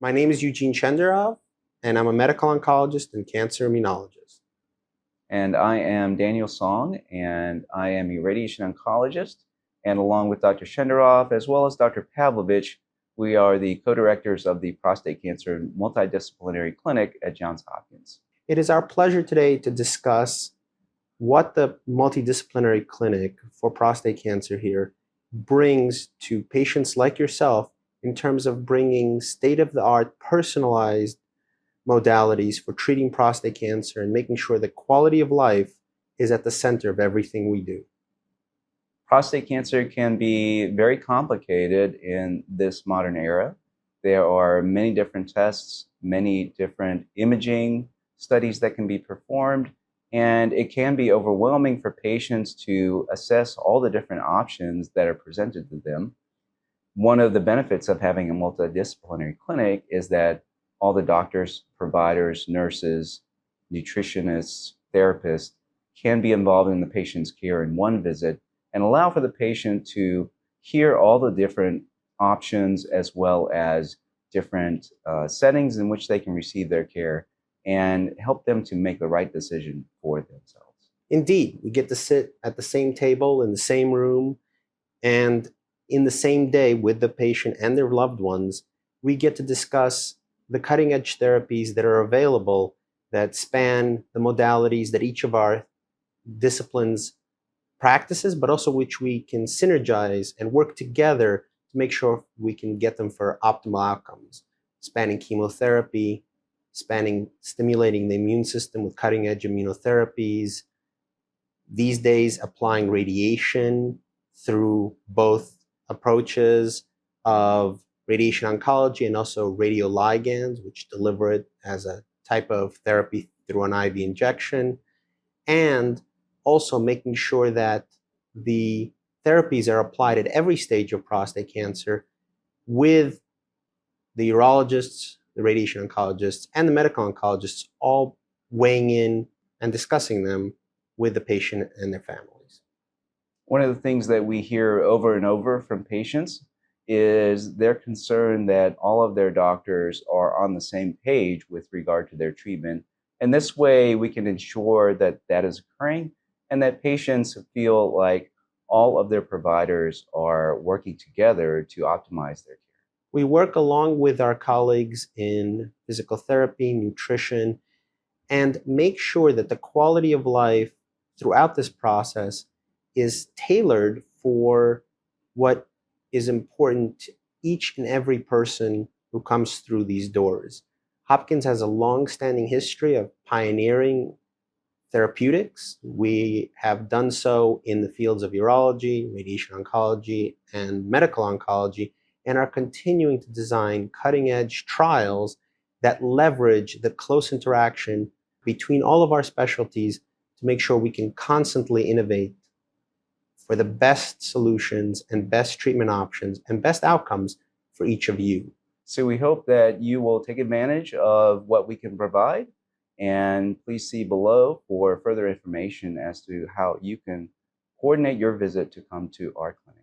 My name is Eugene Chenderov, and I'm a medical oncologist and cancer immunologist. And I am Daniel Song, and I am a radiation oncologist. And along with Dr. Shenderov, as well as Dr. Pavlovich, we are the co-directors of the Prostate Cancer Multidisciplinary Clinic at Johns Hopkins. It is our pleasure today to discuss what the Multidisciplinary Clinic for prostate cancer here brings to patients like yourself in terms of bringing state-of-the-art personalized modalities for treating prostate cancer and making sure that quality of life is at the center of everything we do. Prostate cancer can be very complicated in this modern era. There are many different tests, many different imaging studies that can be performed, and it can be overwhelming for patients to assess all the different options that are presented to them. One of the benefits of having a multidisciplinary clinic is that all the doctors, providers, nurses, nutritionists, therapists can be involved in the patient's care in one visit and allow for the patient to hear all the different options as well as different settings in which they can receive their care and help them to make the right decision for themselves. Indeed, we get to sit at the same table in the same room, and in the same day with the patient and their loved ones, we get to discuss the cutting-edge therapies that are available that span the modalities that each of our disciplines practices, but also which we can synergize and work together to make sure we can get them for optimal outcomes, spanning chemotherapy, spanning stimulating the immune system with cutting-edge immunotherapies, these days applying radiation through both approaches of radiation oncology and also radioligands, which deliver it as a type of therapy through an IV injection, and also making sure that the therapies are applied at every stage of prostate cancer with the urologists, the radiation oncologists, and the medical oncologists all weighing in and discussing them with the patient and their families. One of the things that we hear over and over from patients is their concern that all of their doctors are on the same page with regard to their treatment. And this way we can ensure that that is occurring and that patients feel like all of their providers are working together to optimize their care. We work along with our colleagues in physical therapy, nutrition, and make sure that the quality of life throughout this process is tailored for what is important to each and every person who comes through these doors. Hopkins has a long-standing history of pioneering therapeutics. We have done so in the fields of urology, radiation oncology, and medical oncology, and are continuing to design cutting-edge trials that leverage the close interaction between all of our specialties to make sure we can constantly innovate for the best solutions and best treatment options and best outcomes for each of you. So we hope that you will take advantage of what we can provide, and please see below for further information as to how you can coordinate your visit to come to our clinic.